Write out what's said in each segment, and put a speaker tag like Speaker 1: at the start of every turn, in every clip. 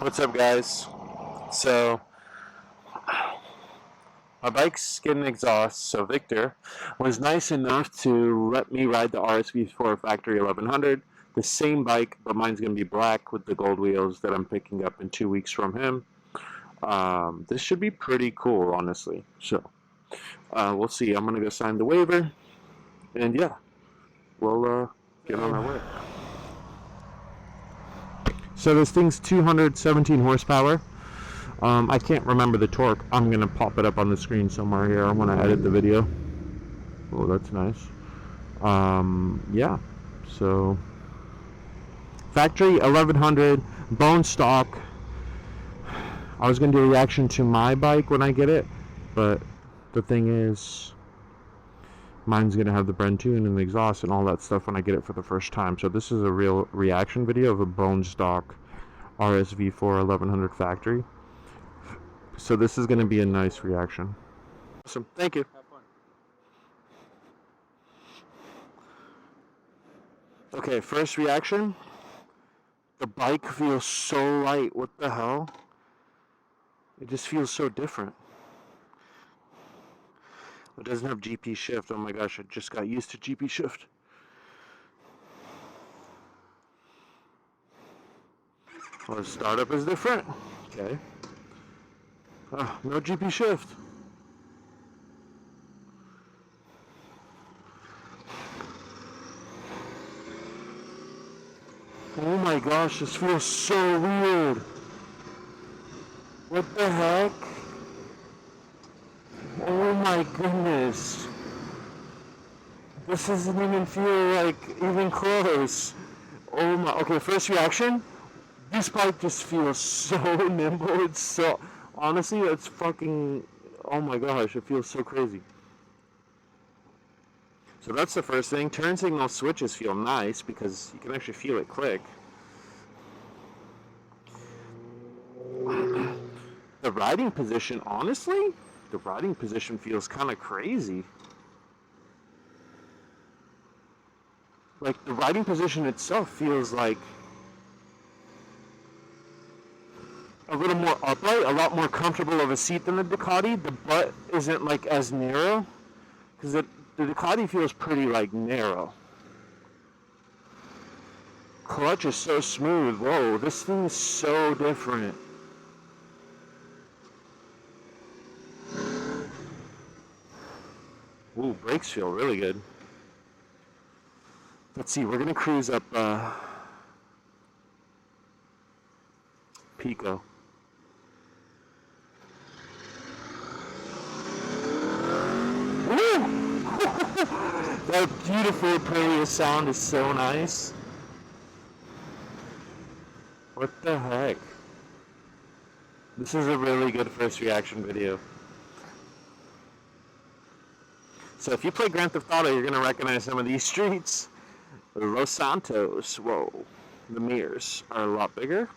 Speaker 1: What's up, guys? So, my bike's getting exhaust, so Viktor was nice enough to let me ride the RSV4 Factory 1100, the same bike, but mine's going to be black with the gold wheels that I'm picking up in 2 weeks from him. This should be pretty cool, honestly. So, we'll see. I'm going to go sign the waiver, and yeah, we'll get on our way. So this thing's 217 horsepower. I can't remember the torque. I'm going to pop it up on the screen somewhere here. I want to edit the video. Oh, that's nice. Yeah. So, factory 1100, bone stock. I was going to do a reaction to my bike when I get it, but the thing is, mine's going to have the Bren tune and the exhaust and all that stuff when I get it for the first time. So this is a real reaction video of a bone stock RSV4 1100 factory. So this is going to be a nice reaction. Awesome. Thank you.
Speaker 2: Have fun.
Speaker 1: Okay, first reaction. The bike feels so light. What the hell? It just feels so different. It doesn't have GP shift. Oh my gosh, I just got used to GP shift. Well, the startup is different. Okay. Oh, no GP shift. Oh my gosh, this feels so weird. What the heck? Oh my goodness. This doesn't even feel like even close. Oh my, okay, first reaction. This bike just feels so nimble. It's so, honestly, it's fucking, oh my gosh, it feels so crazy. So that's the first thing. Turn signal switches feel nice because you can actually feel it click. The riding position, honestly, the riding position feels kind of crazy. Like, the riding position itself feels like a little more upright, a lot more comfortable of a seat than the Ducati. The butt isn't like as narrow, because the Ducati feels pretty like narrow. Clutch is so smooth. Whoa, this thing is so different. Ooh, brakes feel really good. Let's see, we're gonna cruise up Pico. That beautiful Aprilia sound is so nice. What the heck? This is a really good first reaction video. So if you play Grand Theft Auto, you're going to recognize some of these streets. Los Santos. Whoa. The mirrors are a lot bigger.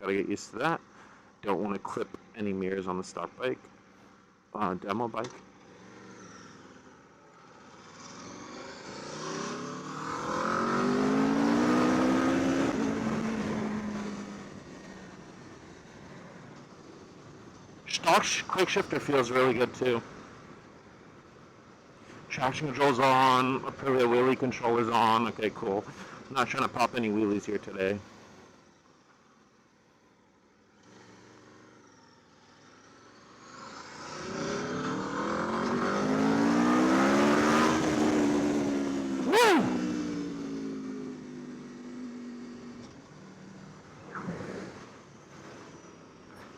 Speaker 1: Gotta get used to that. Don't want to clip any mirrors on the stock bike. Demo bike. Stock quick shifter feels really good too. Traction control's on, Aprilia wheelie controller's on. Okay, cool. I'm not trying to pop any wheelies here today. Woo!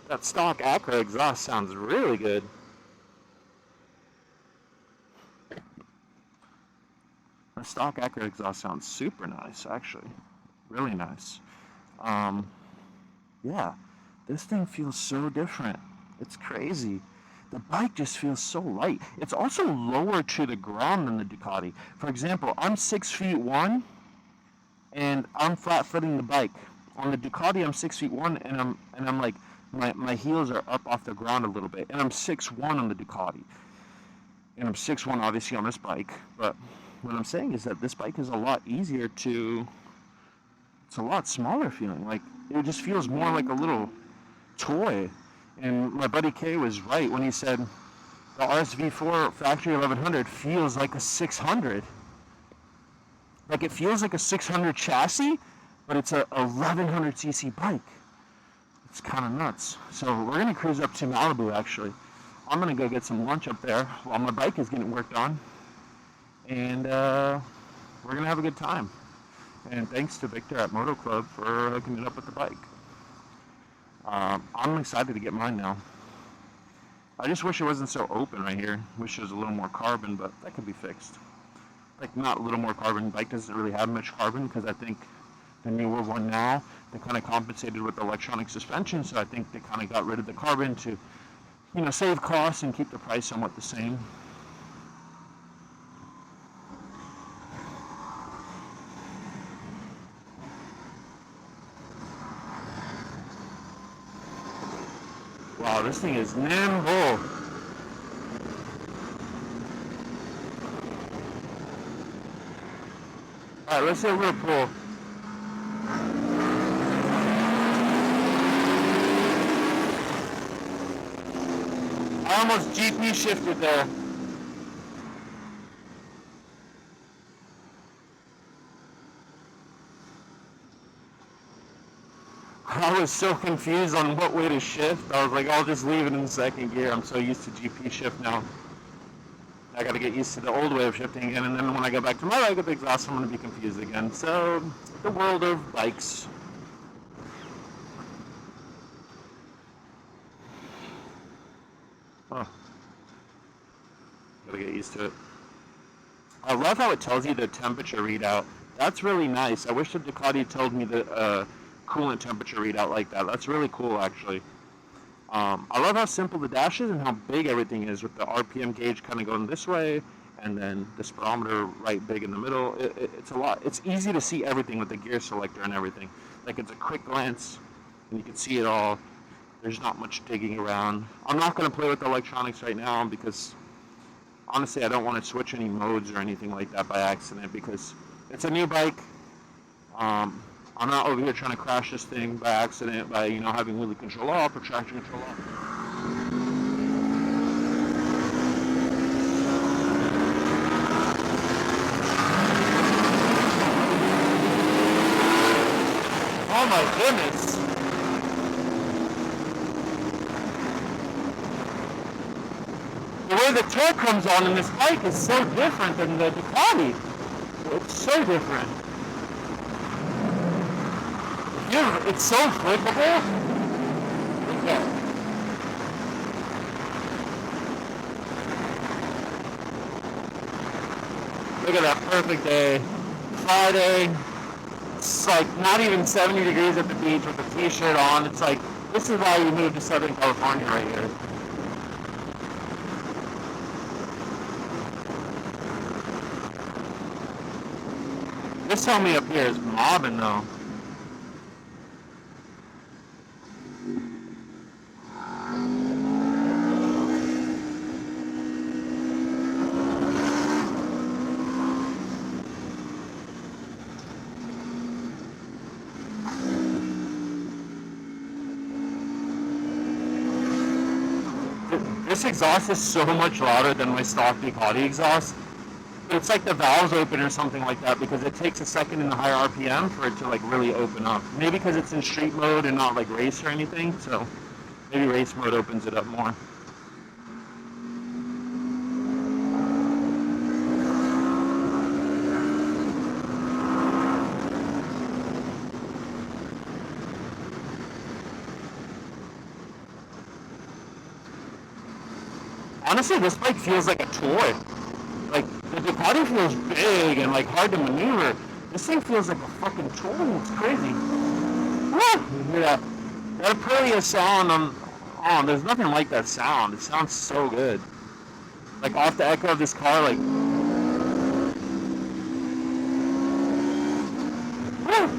Speaker 1: That stock Acura exhaust sounds really good. The stock Acura exhaust sounds super nice, actually. Really nice. Yeah, this thing feels so different. It's crazy. The bike just feels so light. It's also lower to the ground than the Ducati. For example, I'm 6'1", and I'm flat-footing the bike. On the Ducati, I'm 6'1", and I'm like, my heels are up off the ground a little bit, and I'm 6'1" on the Ducati. And I'm 6'1" obviously on this bike, but what I'm saying is that this bike is a lot easier to, it's a lot smaller feeling. Like, It just feels more like a little toy. And my buddy K was right when he said the RSV4 Factory 1100 feels like a 600. Like it feels like a 600 chassis, but it's a 1100cc bike. It's kind of nuts. So we're going to cruise up to Malibu, actually. I'm going to go get some lunch up there while my bike is getting worked on. And we're going to have a good time. And thanks to Viktor at Moto Club for hooking it up with the bike. I'm excited to get mine now. I just wish it wasn't so open right here. Wish there was a little more carbon, but that could be fixed. Like, not a little more carbon. Bike doesn't really have much carbon because I think the newer one now, they kind of compensated with electronic suspension, so I think they kind of got rid of the carbon to, save costs and keep the price somewhat the same. Wow, this thing is nimble. All right, let's hit Whirlpool. I almost GP shifted there. I was so confused on what way to shift. I was like, I'll just leave it in second gear. I'm so used to GP shift now. I got to get used to the old way of shifting again, and then when I go back to my leg with the exhaust, I'm going to be confused again. So, the world of bikes. Oh. Gotta get used to it. I love how it tells you the temperature readout. That's really nice. I wish the Ducati told me the coolant temperature readout like that. That's really cool, actually. I love how simple the dash is and how big everything is with the RPM gauge kind of going this way and then the speedometer right big in the middle. It's a lot. It's easy to see everything with the gear selector and everything. Like, it's a quick glance and you can see it all. There's not much digging around. I'm not going to play with the electronics right now because honestly I don't want to switch any modes or anything like that by accident because it's a new bike. I'm not over here trying to crash this thing by accident by, having wheelie control off or traction control off. Oh my goodness! The way the torque comes on in this bike is so different than the Ducati. It's so different. It's so flippable. Yeah. Look at that perfect day. Friday. It's like not even 70 degrees at the beach with a t-shirt on. It's like, this is why we moved to Southern California right here. This homie up here is mobbing though. This exhaust is so much louder than my stock Ducati exhaust. It's like the valves open or something like that because it takes a second in the higher RPM for it to like really open up. Maybe because it's in street mode and not like race or anything, so maybe race mode opens it up more. Honestly, this bike feels like a toy. Like, the Ducati feels big and like hard to maneuver. This thing feels like a fucking toy. It's crazy. Woo! You hear that? That Aprilia sound there's nothing like that sound. It sounds so good. Like off the echo of this car, like. Woo!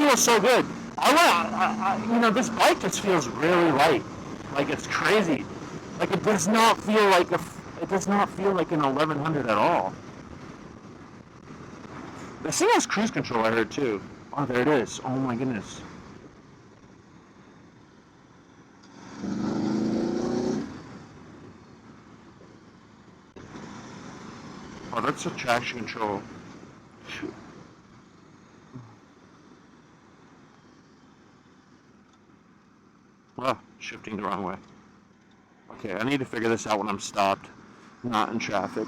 Speaker 1: feels so good. This bike just feels really light. Like, it's crazy. Like, it does not feel like an 1100 at all. This thing has cruise control, I heard, too. Oh, there it is. Oh my goodness. Oh, that's a traction control. Oh, shifting the wrong way. Okay, I need to figure this out when I'm stopped, not in traffic.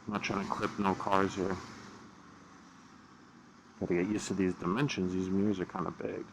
Speaker 1: I'm not trying to clip no cars here. Gotta get used to these dimensions. These mirrors are kind of big.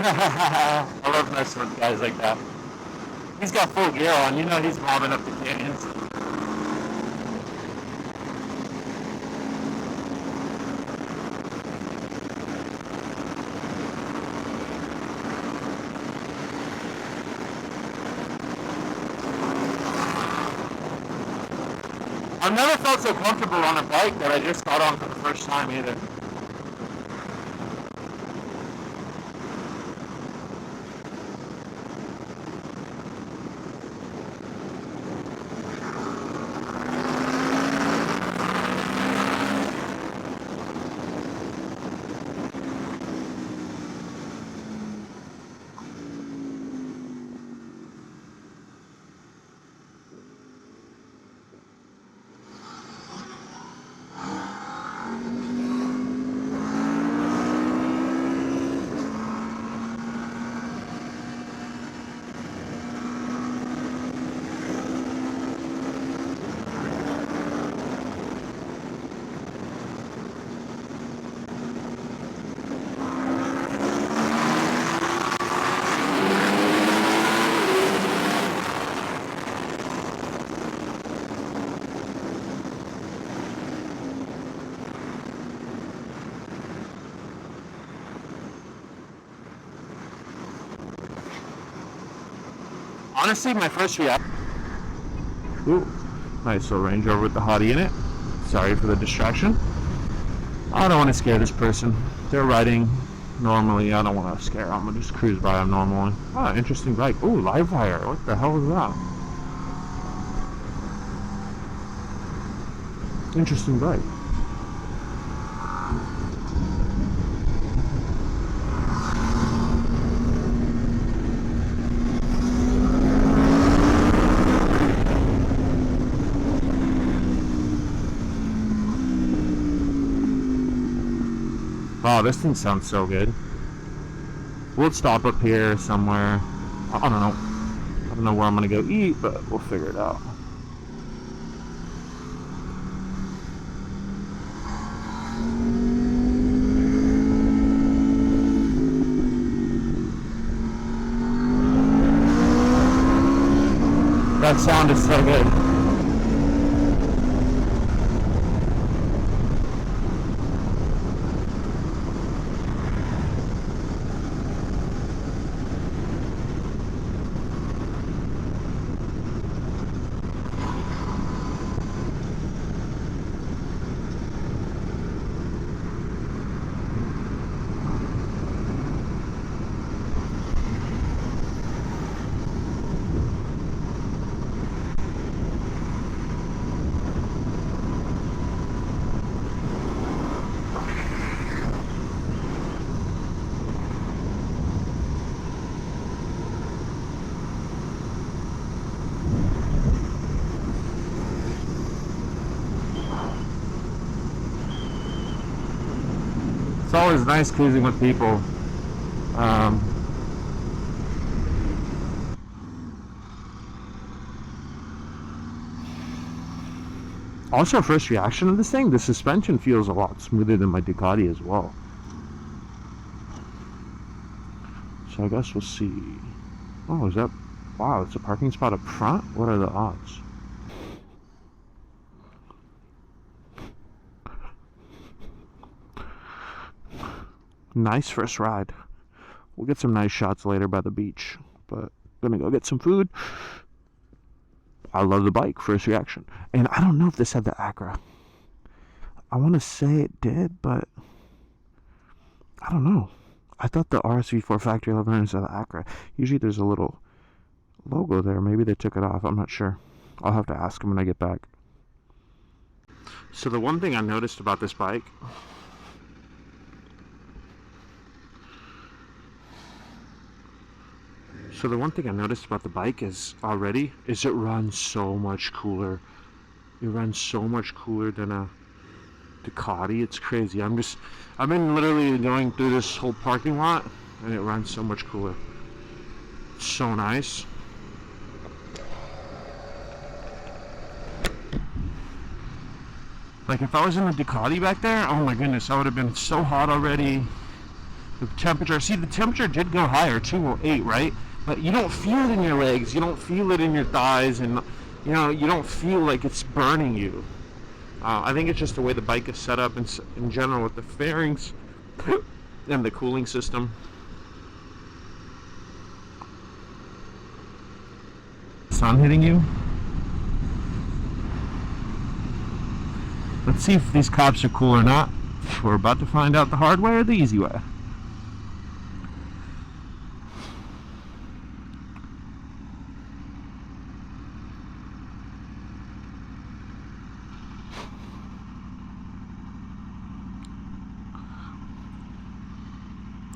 Speaker 1: I love messing with guys like that. He's got full gear on, he's mobbing up the canyons. I've never felt so comfortable on a bike that I just got on for the first time either. Honestly, my first reaction... Ooh, nice little Range Rover with the hottie in it. Sorry for the distraction. I don't want to scare this person. They're riding normally. I don't want to scare them. I'll just cruise by them normally. Ah, interesting bike. Ooh, live wire. What the hell is that? Interesting bike. Wow, this thing sounds so good. We'll stop up here somewhere. I don't know. I don't know where I'm gonna go eat, but we'll figure it out. That sound is so good. It's always nice cruising with people. Um, Also, first reaction of this thing, the suspension feels a lot smoother than my Ducati as well. So I guess we'll see. Oh, is that... Wow, it's a parking spot up front? What are the odds? Nice first ride. We'll get some nice shots later by the beach. But I'm gonna go get some food. I love the bike, first reaction. And I don't know if this had the Acura. I want to say it did, but I don't know. I thought the RSV4 factory 1100s had the Acura. Usually there's a little logo there. Maybe they took it off. I'm not sure. I'll have to ask them when I get back. So the one thing I noticed about this bike... So the one thing I noticed about the bike is it runs so much cooler. It runs so much cooler than a Ducati. It's crazy. I've been literally going through this whole parking lot and it runs so much cooler. It's so nice. Like if I was in a Ducati back there, oh my goodness, I would have been so hot already. The temperature did go higher, 208, right? But you don't feel it in your legs, you don't feel it in your thighs, and you don't feel like it's burning you. I think it's just the way the bike is set up in general with the fairings and the cooling system. Sun hitting you? Let's see if these cops are cool or not. We're about to find out the hard way or the easy way.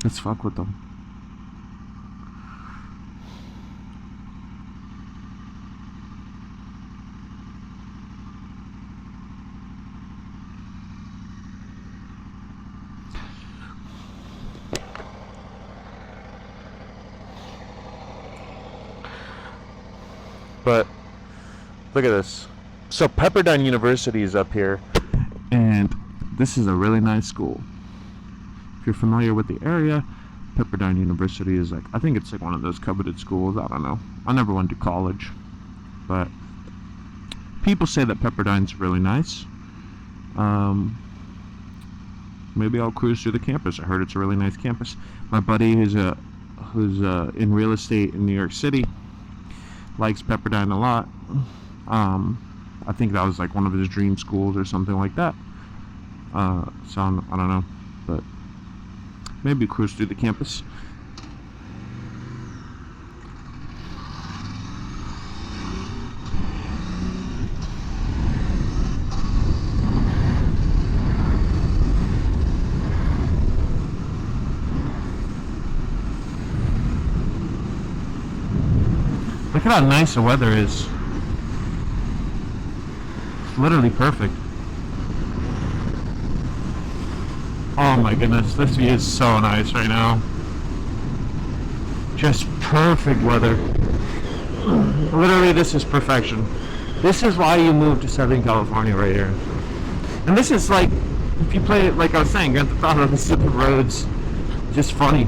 Speaker 1: Let's fuck with them. But look at this. So Pepperdine University is up here, and this is a really nice school. If you're familiar with the area, Pepperdine University is I think it's one of those coveted schools. I don't know. I never went to college, but people say that Pepperdine's really nice. Maybe I'll cruise through the campus. I heard it's a really nice campus. My buddy who's in real estate in New York City likes Pepperdine a lot. I think that was one of his dream schools or something like that. So I don't know, but maybe cruise through the campus. Look at how nice the weather is. It's literally perfect. Oh my goodness, this view is so nice right now. Just perfect weather. Literally, this is perfection. This is why you moved to Southern California right here. And this is if you play it, like I was saying, Grand Theft Auto, this is the roads. Just funny.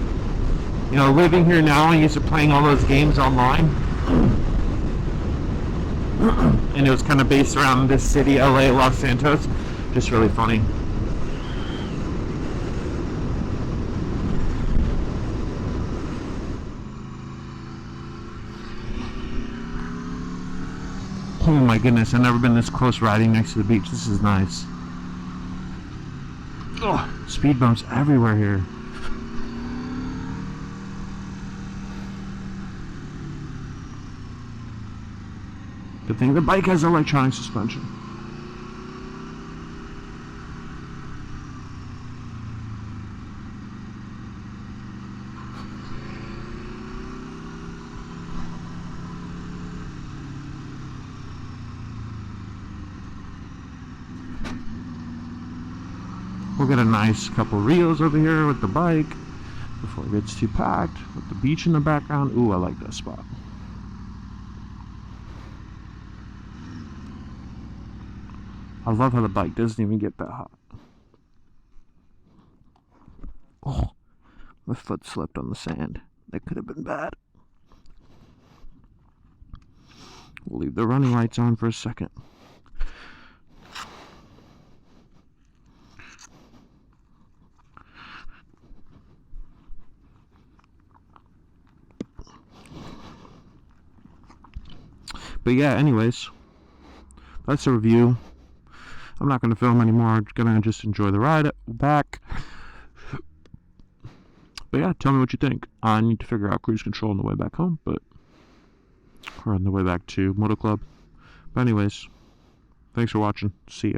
Speaker 1: Living here now, I used to playing all those games online. And it was kind of based around this city, LA, Los Santos. Just really funny. Oh my goodness, I've never been this close riding next to the beach. This is nice. Oh, speed bumps everywhere here. Good thing the bike has electronic suspension. We'll get a nice couple reels over here with the bike before it gets too packed, with the beach in the background. Ooh, I like that spot. I love how the bike doesn't even get that hot. Oh, my foot slipped on the sand. That could have been bad. We'll leave the running lights on for a second. But yeah, anyways, that's a review. I'm not going to film anymore. I'm going to just enjoy the ride back. But yeah, tell me what you think. I need to figure out cruise control on the way back home, or on the way back to Moto Club. But anyways, thanks for watching. See ya.